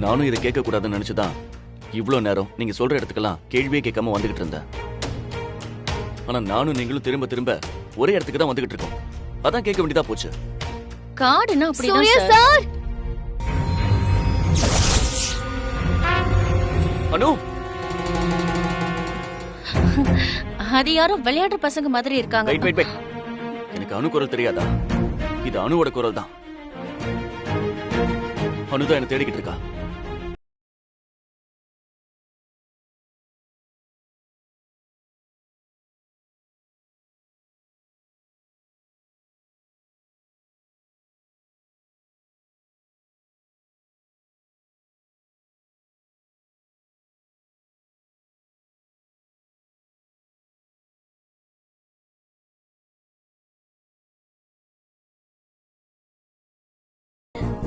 நானும் இதை கேட்க கூடாதுன்னு நினைச்சுதான் இவ்வளவு நேரம் நீங்க சொல்ற இடத்துக்கெல்லாம் கேள்வியே கேட்காம வந்துகிட்டு இருந்தேன். ஆனா நானும் நீங்களும் திரும்ப திரும்ப ஒரே இடத்துக்கு தான் வந்துகிட்டு இருக்கோம். அதான் கேட்க வேண்டியதா போச்சு. காடுனா அப்படிதான் சார். அனு, அது யாரும் விளையாட்டு பசங்க மாதிரி இருக்காங்க. Wait wait wait. எனக்கு அனு குரல் தெரியாதா? இது அனுவோட குரல் தான். அனுதான் என்ன தேடிக்கிட்டு இருக்கா.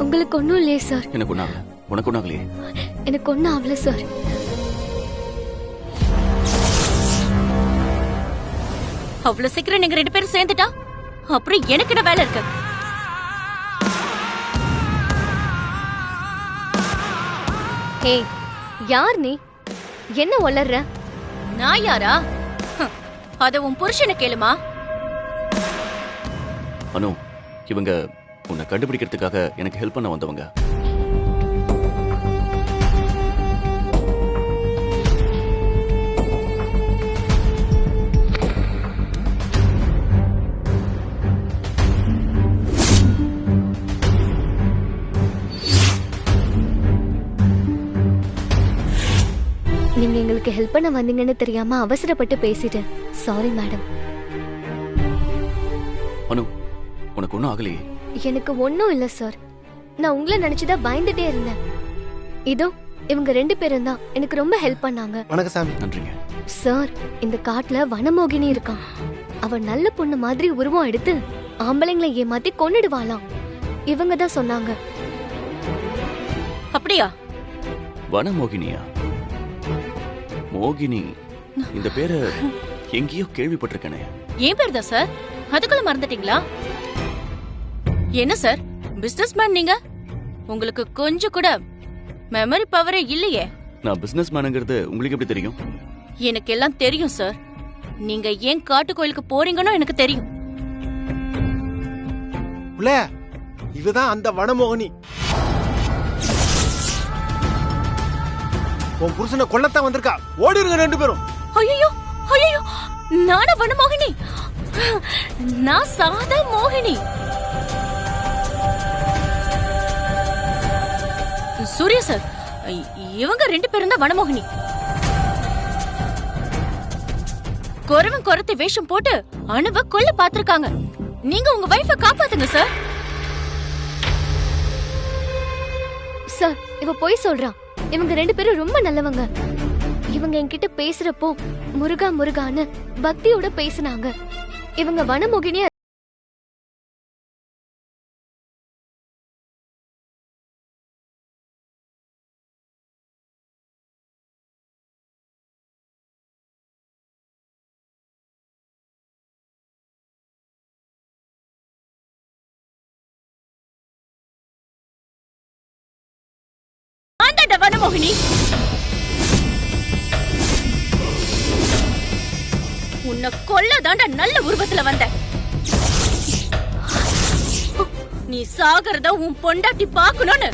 உங்களுக்கு ஒண்ணும் இல்லையே சார். எனக்கு ஒண்ணாகல. உனக்கு ஒண்ணாகலையே? எனக்கு ஒண்ணும் ஆகல சார். அவ்வளவு சீக்கிரம் நீங்க 2 பேரும் சேர்ந்துட்டா அப்புறம் எனக்கு என்ன வேலை இருக்கு? ஹே, யார் நீ? என்ன வளர்ற? நான் யாரா? அத உன் புருஷனை கேளுமா. அனு, இவங்க உன்னை கண்டுபிடிக்கிறதுக்காக எனக்கு ஹெல்ப் பண்ண வந்தவங்க. நீங்க எங்களுக்கு ஹெல்ப் பண்ண வந்தீங்கன்னு தெரியாம அவசரப்பட்டு பேசிட்டேன். Sorry madam. அனு, உனக்கு ஒன்னும் ஆகலையே? எனக்கு ஒண்ணும் இல்ல சார். நான் உங்களை நினைச்சுதான் பயந்துட்டே இருந்தேன். இதோ இவங்க 2 பேரும் தான் எனக்கு ரொம்ப ஹெல்ப் பண்ணாங்க. வணக்கம் சாமி. நன்றிங்க சார். இந்த காட்டுல வனமோகினி இருக்கான். அவ நல்ல பொண்ணு மாதிரி உருவம் எடுத்து ஆம்பளைங்களை ஏமாத்தி கொன்னுடுவாளாம். இவங்க தான் சொன்னாங்க. அப்படியா? வனமோகினியா? மோகினி, இந்த பேரை எங்கேயோ கேள்விப்பட்டிருக்கேனே. ஏன் பேர் தான் சார்? அதுக்குள்ள மறந்துட்டீங்களா? என்ன சார் பிசினஸ் மேன் நீங்க? உங்களுக்கு கொஞ்சம் கூட மெமரி பவரே இல்லையே. நான் பிசினஸ் மேனுங்கிறது உங்களுக்கு எப்படி தெரியும்? எனக்கு எல்லாம் தெரியும் சார். நீங்க ஏன் காட்டு கோயிலுக்கு போறீங்கன்னு எனக்கு தெரியும். புள்ள, இதுதான் அந்த வனமோகினி. உன் புருஷனை கொல்லத்தான் வந்திருக்கா. ஓடிருங்க 2 பேரும். ஐயோ ஐயோ, நானா வனமோகினி? நான் சாதா மோகினி. சூர்யா சார், இவங்க 2 பேரும் தான் வனமோகினி. குறவன் குறத்தை வேஷம் போட்டு அணுவ கொல்ல பாத்திருக்காங்க. நீங்க உங்க வைஃபை காப்பாத்துங்க சார். சார், இவ போய் சொல்றான். இவங்க 2 பேரும் ரொம்ப நல்லவங்க. இவங்க என்கிட்ட பேசுறப்போ முருகா முருகான்னு பக்தியோட பேசினாங்க. இவங்க வனமோகினியா வனமோகினி. உன்னை கொல்லதாண்டா நல்ல உருவத்துல வந்த. நீ சாகறத உன் பொண்டாட்டி பாக்கணும்னு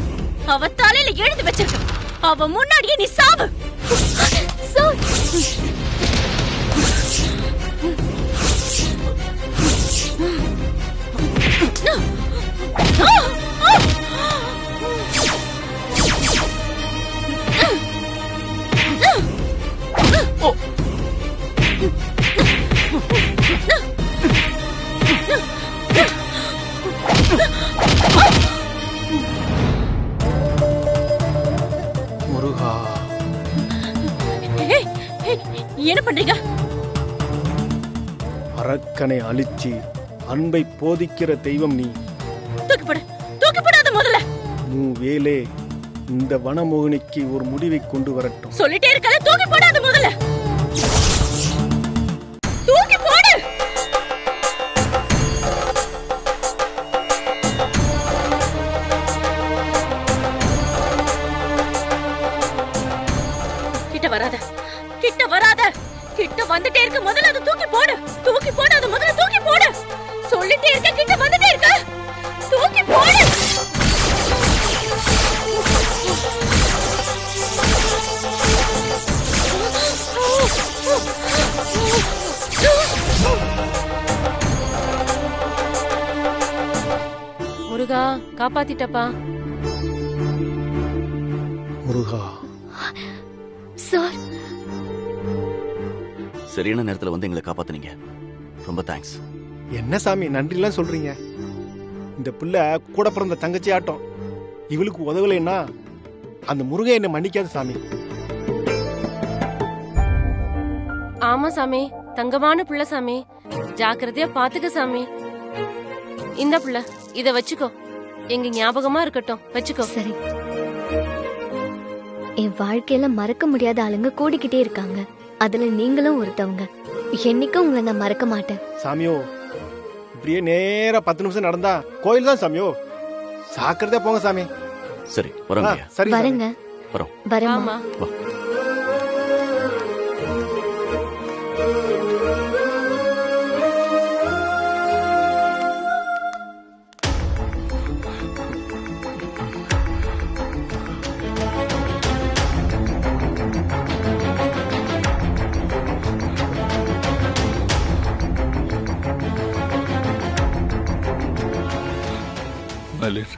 அவ தலையில எழுதி வச்சிருக்க. அவ முன்னாடியே நீ சாவு. முருகா, என்ன பண்றீங்க? அரக்கனை அழிச்சு அன்பை போதிக்கிற தெய்வம் நீ. தூக்கிப்படாத முதல்ல. வேலே இந்த வனமோகினிக்கு ஒரு முடிவை கொண்டு வரட்டும். சொல்லிட்டே இருக்கல, தூக்கி போடாத முதல்ல. தூக்கி போடு. கிட்ட வராத, கிட்ட வராத. கிட்ட வந்துட்டே இருக்க, முதல்ல அதை தூக்கி போடு. தூக்கி போடு, அதை முதல்ல தூக்கி போடு. சொல்லிட்டே இருக்க, கிட்ட வந்துட்டே இருக்க. தூக்கி போடு. முருகா, காப்பாத்திட்டப்பா. முருகா, சார் சரியான நேரத்துல வந்து எங்களை காப்பாத்துனீங்க. ரொம்ப தேங்க்ஸ். என்ன சாமி நன்றிலாம் சொல்றீங்க? இந்த பிள்ளை கூட பிறந்த தங்கச்சி ஆட்டம். இவளுக்கு உதவலைன்னா அந்த முருகன் என்ன மன்னிக்காத சாமி. ஆமா சாமி, தங்கமான புள்ள சாமி. ஜாக்கிரதையா பாத்துக்க சாமி. இந்த புள்ள இத வச்சுக்கோ, எங்க ஞாபகமா இருக்கட்டும். வச்சுக்கோ. சரி. என் வாழ்க்கையில மறக்க முடியாத ஆளுங்க கூடிக்கிட்டே இருக்காங்க. அதுல நீங்களும் ஒருத்தவங்க. என்னைக்கும் உங்களை நான் மறக்க மாட்டேன். சாமியோ, இப்படியே நேரா 10 நிமிஷம் நடந்தா கோயில் தான் சாமியோ. சாக்கிரதையா போங்க சாமி. சரி, வரோங்க. சரி சாமி. வரேங்க. வரோம். வரேம்மா. ஆமா. வா. மலர்,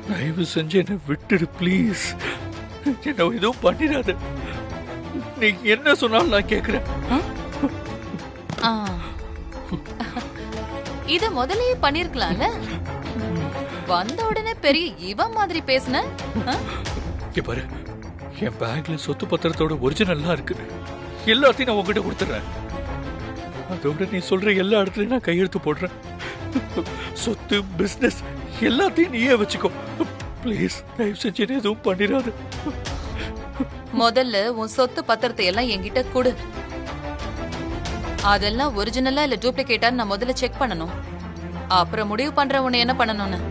தயவு செஞ்சு என்னை விட்டுடு ப்ளீஸ். என்ன எதுவும் பண்ணிடாத. நீ என்ன சொன்னாலும் நான் கேக்குறேன். இத முதல்லயே பண்ணிருக்கலாம்ல. வந்த உடனே பெரிய இவன் மாதிரி பேசுன. இங்க பாரு, என் பேக்ல சொத்து பத்திரத்தோட ஒரிஜினல்லாம் இருக்கு. எல்லாத்தையும் நான் உங்ககிட்ட கொடுத்துறேன். அதோட நீ சொல்ற எல்லா இடத்துலயும் நான் கையெழுத்து போடுறேன். சொத்து, பிசினஸ் எல்லாத்தையும் நீயே வச்சுக்கோ ப்ளீஸ். தயவு செஞ்சு எதுவும் பண்ணிடாது. முதல்ல உன் சொத்து பத்திரத்தை எல்லாம் என்கிட்ட கொடு. அதெல்லாம் ஒரிஜினலா இல்ல டூப்ளிகேட்டா நான் முதல்ல செக் பண்ணணும். அப்புறம் முடிவு பண்ற உன்னை என்ன பண்ணணும்னு.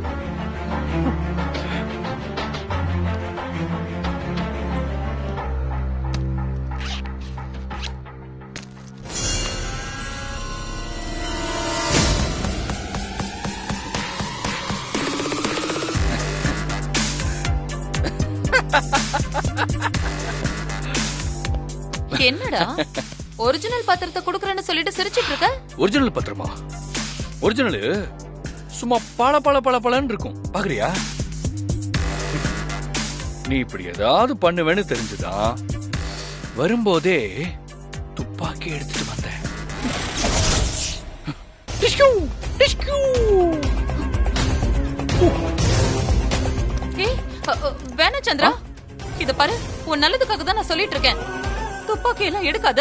என்னடா ஒரிஜினல் பத்திரத்தை குடுக்கறேன்னு சொல்லிட்டு சிரிச்சிட்டு இருக்க? ஒரிஜினல் பத்திரமா? ஒரிஜினல் சும்மா பல பல பல பலன்னு இருக்கும். பாக்குறியா? நீ இப்படி ஏதாவது பண்ணுவேன்னு தெரிஞ்சுதான் வரும்போதே துப்பாக்கி எடுத்துட்டு வந்தேன். வேணா சந்திரா, இத பாரு, உன் நல்லதுக்காக தான் நான் சொல்லிட்டு இருக்கேன். துப்பாக்கி எல்லாம் எடுக்காத,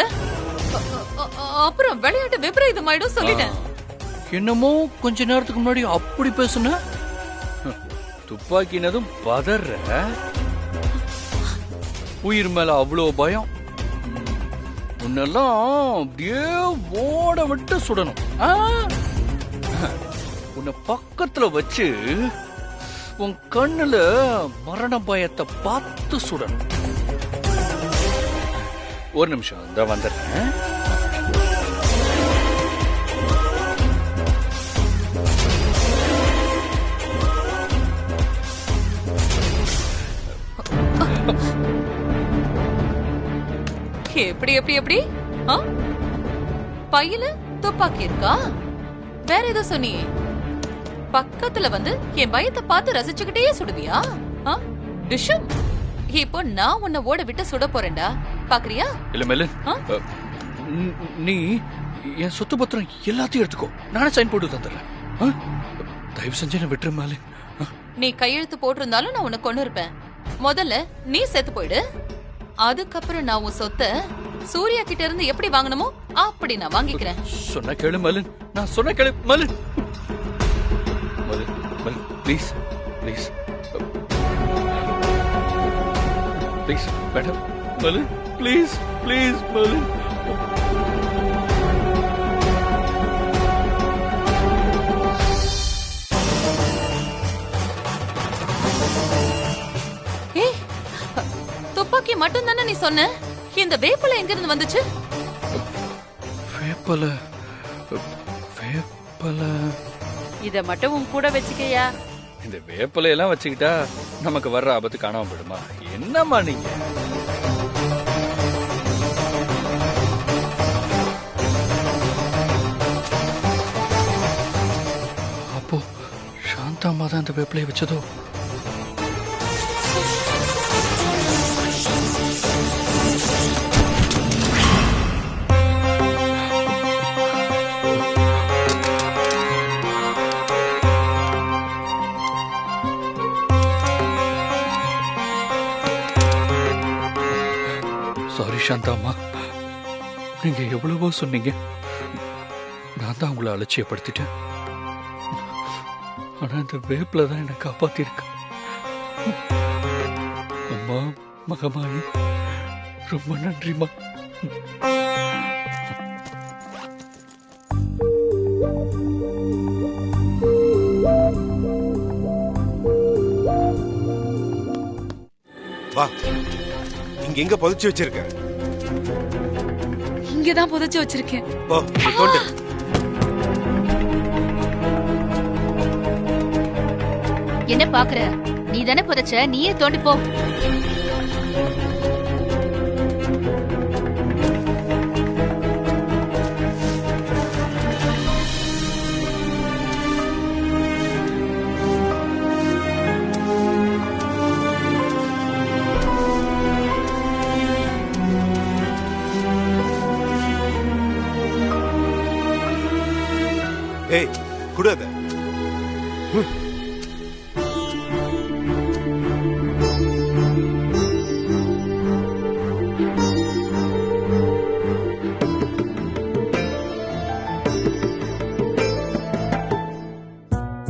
அப்புறம் விளையாட்டு விபரீதமாயிடும் சொல்லிட்டேன். என்னமோ கொஞ்ச நேரத்துக்கு முன்னாடி அப்படி பேசுன. துப்பாக்கினதும் பதற. உயிர் மேல அவ்வளவு பயம். உன்னெல்லாம் அப்படியே ஓட விட்டு சுடணும். உன்னை பக்கத்துல வச்சு உன் கண்ணுல மரண பயத்தை பார்த்து சுடணும். ஒரு நிமிஷம், இந்த வந்துடுறேன். எப்படி எப்படி எப்படி? பையில துப்பாக்கி இருக்கா? வேற ஏதோ சொன்னியே. பக்கத்துல வந்து என் பயத்தை பார்த்து ரசிச்சுக்கிட்டே சுடுவியா? டிஷம், இப்போ நான் உன்னை ஓட விட்டு சுட போறேன்டா. பாக்குறியா? இல்ல மெலன், நீ என் சொத்து பத்திரம் எல்லாத்தையும் எடுத்துக்கோ. நானே சைன் போட்டு தந்துடுறேன். தயவு செஞ்சு என்ன விட்டுரு மெலன். நீ கையெழுத்து போட்டிருந்தாலும் நான் உன்னை கொண்டு இருப்பேன். முதல்ல நீ செத்து போயிடு. அதுக்கப்புறம் நான் உன் சொத்தை சூர்யா கிட்ட இருந்து எப்படி வாங்கணுமோ அப்படி நான் வாங்கிக்கிறேன். சொன்ன கேளு மலன், நான் சொன்ன கேளு Malan. Malan, Malan, please please please madam, Malan please please Malan. துப்பாக்கி மட்டும் தானே நீ சொன்ன? இந்த வேப்பலை எங்க இருந்து வந்துச்சு? வேப்பலை வேப்பலை இத மட்டும் உன் கூட வச்சுக்கயா. இந்த வேப்பலையெல்லாம் வச்சுக்கிட்டா நமக்கு வர்ற ஆபத்து காணாம போயிடுமா? என்னம்மா நீங்க? அப்போ சாந்தாம்மா தான் இந்த வேப்பலையை வச்சதோ? சாரி சாந்தாம்மா, நீங்க எவ்வளவோ சொன்னீங்க, நான் தான் உங்களை அலட்சியப்படுத்திட்டேன். ஆனா இந்த வேப்பில தான் என்னை காப்பாத்திருக்கு. அம்மா மகமாயி, ரொம்ப நன்றிம்மா. வா, இங்க எங்க புதைச்சு வச்சிருக்க? இங்கதான் புதைச்சு வச்சிருக்கேன். போ, தோண்டு. என்ன பாக்குற? நீ தானே புதைச்ச, நீயே தோண்டி போ. ஏய், குடு அத.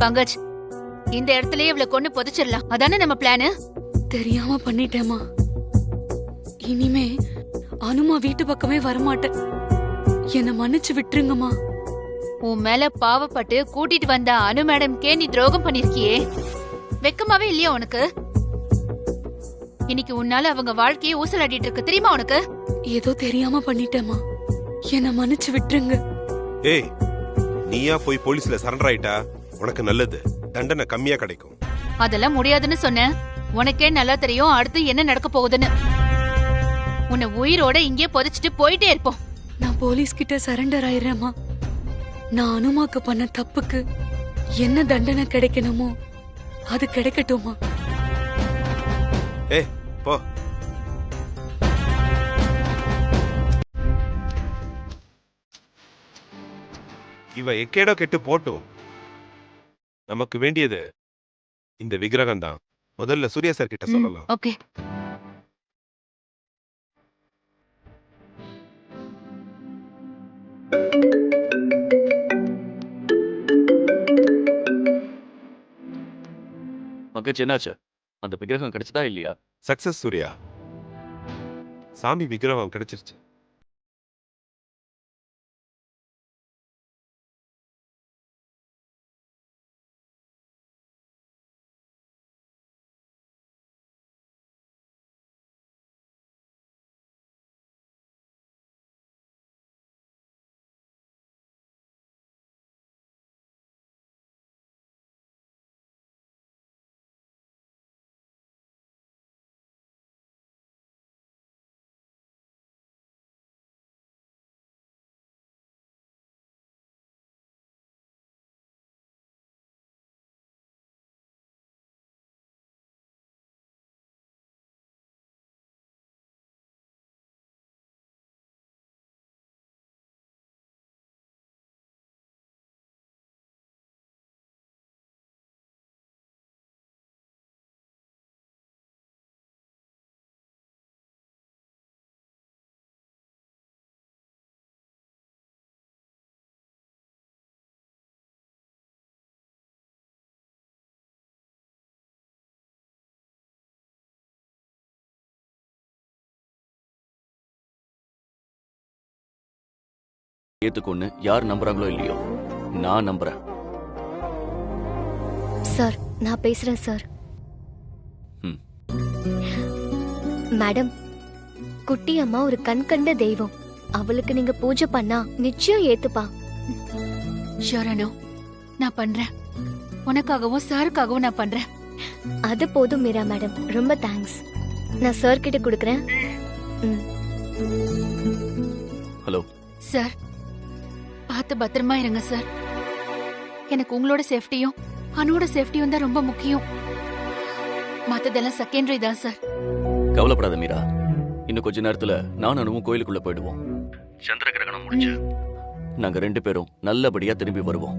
பங்கஜ், இந்த இடத்துலயே இவளை கொண்டு புதைச்சிடலாம், அதானே நம்ம பிளானு? தெரியாம பண்ணிட்டேமா. இனிமே அனுமா வீட்டு பக்கமே வரமாட்டேன். என்ன மன்னிச்சு விட்டுருங்கம்மா. உன் மேல பாவப்பட்டு கூட்டிட்டு வந்த அனு மேடம்கே நீ துரோகம் பண்ணிருக்கியே, வெக்கமாவே இல்லையா உனக்கு? இன்னைக்கு உன்னால அவங்க வாழ்க்கையை ஊசலாடிட்டு இருக்கு, தெரியுமா உனக்கு? ஏதோ தெரியாம பண்ணிட்டேமா, என்ன மன்னிச்சு விட்டுருங்க. ஏய், நீயா போய் போலீஸ்ல சரண்டர் ஆயிட்டா உனக்கு நல்லது, தண்டனை கம்மியா கிடைக்கும். அதெல்லாம் முடியாதுன்னு சொன்னேன். உனக்கே நல்லா தெரியும் அடுத்து என்ன நடக்க போகுதுன்னு. உன்னை உயிரோட இங்கே புதைச்சிட்டு போயிட்டே இருப்போம். நான் போலீஸ் கிட்ட சரண்டர் ஆயிடுறேம்மா. நான் அனுமாக்கு பண்ண தப்புக்கு என்ன தண்டனை கிடைக்கணுமோ அது கிடைக்கட்டுமா? ஏய், போ. இவ எக்கேடோ கெட்டு போட்டும், நமக்கு வேண்டியது இந்த விக்கிரகம் தான். முதல்ல சூர்யா சார் கிட்ட சொல்லலாம். ஓகே. மகச், என்னாச்சு? அந்த விக்கிரகம் கிடைச்சதா இல்லையா? சக்சஸ் சூர்யா, சாமி விக்கிரகம் கிடைச்சிருச்சு. ஏத்துக்கொன்னு யார் நம்புறாங்களோ இல்லையோ, நான் நம்புறேன். சார், நான் பேசுறேன் சார். மேடம், குட்டி அம்மா ஒரு கண் கண்ட தெய்வம். அவளுக்கு நீங்க பூஜை பண்ணா நிச்சயம் ஏத்துப்பா. ஷூர் அனு, நான் பண்றேன். உனக்காகவும் சாருக்காகவும் நான் பண்றேன். அது போதும் மீரா மேடம், ரொம்ப தேங்க்ஸ். நான் சார் கிட்ட கொடுக்கறேன். ஹலோ சார், பார்த்து பத்திரமா இருங்க சார். எனக்கு உங்களோட சேஃப்டியும் அனுவோட சேஃப்டியும் தான் ரொம்ப முக்கியம். மத்ததெல்லாம் செகண்டரி தான் சார். கவலைப்படாத மீரா, இன்னும் கொஞ்ச நேரத்துல நானும் அனுவும் கோயிலுக்குள்ள போயிடுவோம். சந்திர கிரகணம் முடிஞ்சு நாங்க 2 பேரும் நல்லபடியா திரும்பி வருவோம்.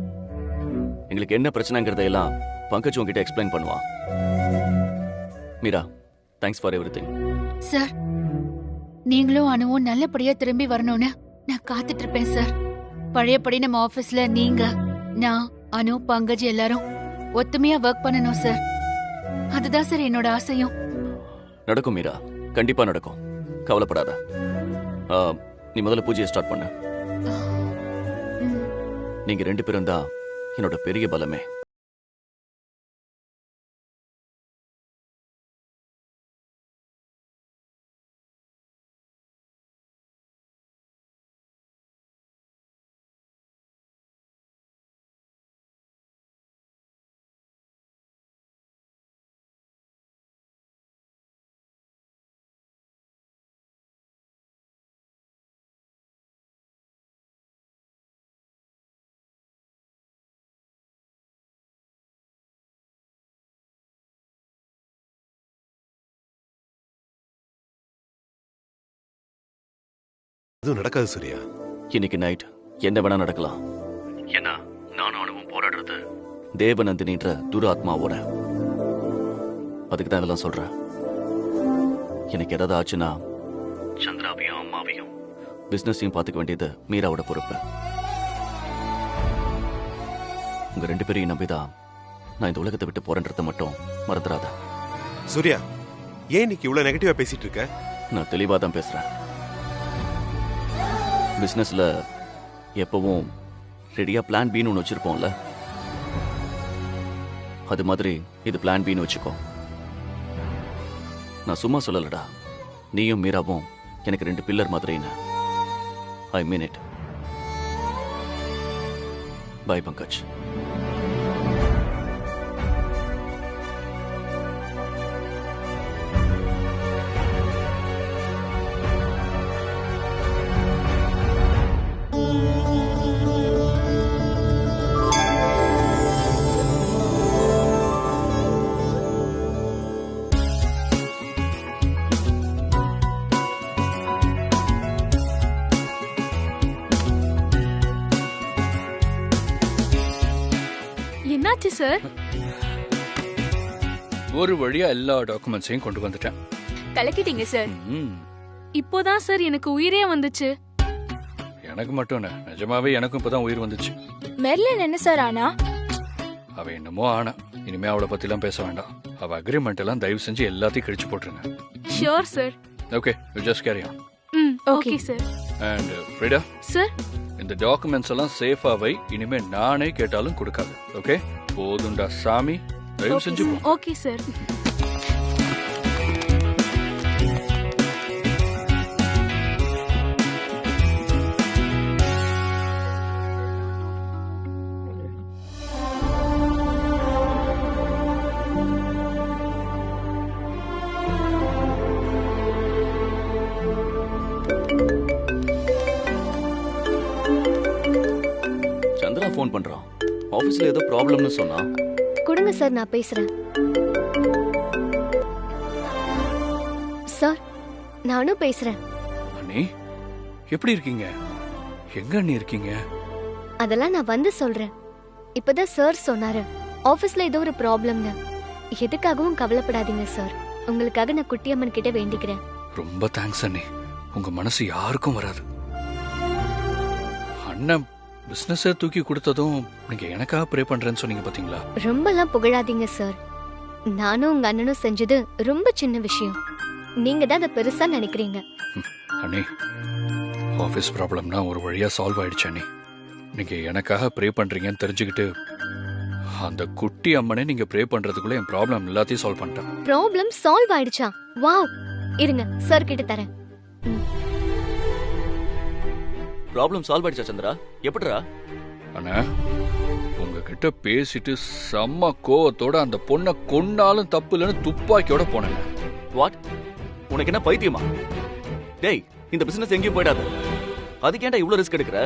எங்களுக்கு என்ன பிரச்சனைங்கிறதையெல்லாம் பங்கஜ் உங்ககிட்ட எக்ஸ்பிளைன் பண்ணுவான். Meera, thanks for everything. Sir, நீங்களும் அனுவும் நல்லபடியா திரும்பி வரணும்னு நான் காத்துட்டு இருப்பேன் சார். பழையபடி நம்ம ஆபீஸ்ல நீங்க, நான், அனு, பங்கஜ் எல்லாரும் ஒத்துமையா ஒர்க் பண்ணணும் சார். அதுதான் சார் என்னோட ஆசையும். நடக்கும் மீரா, கண்டிப்பா நடக்கும். கவலைப்படாத. நீ முதல்ல பூஜையை ஸ்டார்ட் பண்ண. நீங்க 2 பேரும் தான் என்னோட பெரிய பலமே. அதுவும் நடக்காது சூர்யா. இன்னைக்கு நைட் என்ன வேணா நடக்கலாம். ஏன்னா நானும் அனுவும் போராடுறது தேவநந்தினின்ற துராத்மாவோட. அதுக்கு தான் இதெல்லாம் சொல்றேன். எனக்கு ஏதாவது ஆச்சுன்னா சந்திராவையும் அம்மாவையும் பிசினஸையும் பார்த்துக்க வேண்டியது மீராவோட பொறுப்பு. உங்க 2 பேரையும் நம்பிதான் நான் இந்த உலகத்தை விட்டு போறேன்றதை மட்டும் மறந்துடாத. சூர்யா, ஏன் இன்னைக்கு இவ்வளவு நெகட்டிவா பேசிட்டு இருக்க? நான் தெளிவா தான் பேசுறேன். பிசினஸ்ல எப்பவும் ரெடியா பிளான் பின்னு ஒன்று வச்சிருப்போம்ல, அது மாதிரி இது பிளான் பின்னு வச்சுக்கோ. நான் சும்மா சொல்லலடா, நீயும் மீராவும் எனக்கு 2 பில்லர் மாதிரின்னு. ஐ மீன் இட். பை பங்கஜ். என்னாச்சு சார்? ஒரு வழியா எல்லா டாக்குமெண்ட்ஸையும் கொண்டு வந்துட்டேன். கலக்கிட்டீங்க சார். இப்போதான் சார் எனக்கு உயிரே வந்துச்சு. எனக்கு மட்டும் என்ன, நிஜமாவே எனக்கும் இப்பதான் உயிர் வந்துச்சு. மெர்லின் என்ன சார் ஆனா? அவ என்னமோ ஆனா, இனிமே அவளை பத்தி எல்லாம் பேச வேண்டாம். அவ அக்ரிமெண்ட் எல்லாம் தயவு செஞ்சு எல்லாத்தையும் கிழிச்சு போட்டுருங்க. Sure sir. Okay, you just carry on. Okay sir. And Freeda sir, இந்த டாக்குமெண்ட்ஸ் எல்லாம் சேஃபா வை. இனிமே நானே கேட்டாலும் கொடுக்காது. ஓகே, போதுண்டா சாமி, தயவு செஞ்சு போ. Okay sir. சந்திரா ஃபோன் பண்றான். ஆபீஸ்ல ஏதோ ப்ராப்ளம்னு சொன்னா. கொடுங்க சார், நான் பேசுறேன். சார், நானும் பேசுறேன். அண்ணி, எப்படி இருக்கீங்க? எங்க அண்ணி இருக்கீங்க? அதெல்லாம் நான் வந்து சொல்றேன். இப்பதான் சார் சொன்னாரு ஆபீஸ்ல ஏதோ ஒரு ப்ராப்ளம்னு. எதுக்காகவும் கவலைப்படாதீங்க சார். உங்களுக்காக நான் குட்டியம்மன் கிட்ட வேண்டிக்கிறேன். ரொம்ப தேங்க்ஸ் அண்ணி. உங்க மனசு யாருக்கும் வராது. அண்ணன் பிசினஸ் தூக்கி கொடுத்ததும் நீங்க எனக்காக ப்ரே பண்றேன்னு சொன்னீங்க பாத்தீங்களா? ரொம்பலாம் புகழாதீங்க சார். நானும் உங்க அண்ணனும் செஞ்சது ரொம்ப சின்ன விஷயம். நீங்க தான் அதை பெருசா நினைக்கிறீங்க. அண்ணி, ஆபீஸ் ப்ராப்ளம்னா ஒரு வழியா சால்வ் ஆயிடுச்சு அண்ணி. நீங்க எனக்காக ப்ரே பண்றீங்கன்னு தெரிஞ்சுக்கிட்டு அந்த குட்டி அம்மனே நீங்க ப்ரே பண்றதுக்குள்ள என் ப்ராப்ளம் எல்லாத்தையும் சால்வ் பண்ணிட்டேன். ப்ராப்ளம் சால்வ் ஆயிடுச்சா? வாவ், இருங்க சார் கிட்ட தரேன். ப்ராப்ளம் சால்வ் ஆயிடுச்சா சந்திரா? எப்படிடா? அண்ணா உங்ககிட்ட பேசிட்டு செம்ம கோவத்தோட அந்த பொண்ணை கொன்னாலும் தப்பு இல்லைன்னு துப்பாக்கியோட போனேன். வாட்? உனக்கு என்ன பைத்தியமா? டேய், இந்த பிசினஸ் எங்கேயும் போயிடாது. அதுக்கேண்டா இவ்வளவு ரிஸ்க் எடுக்கிற?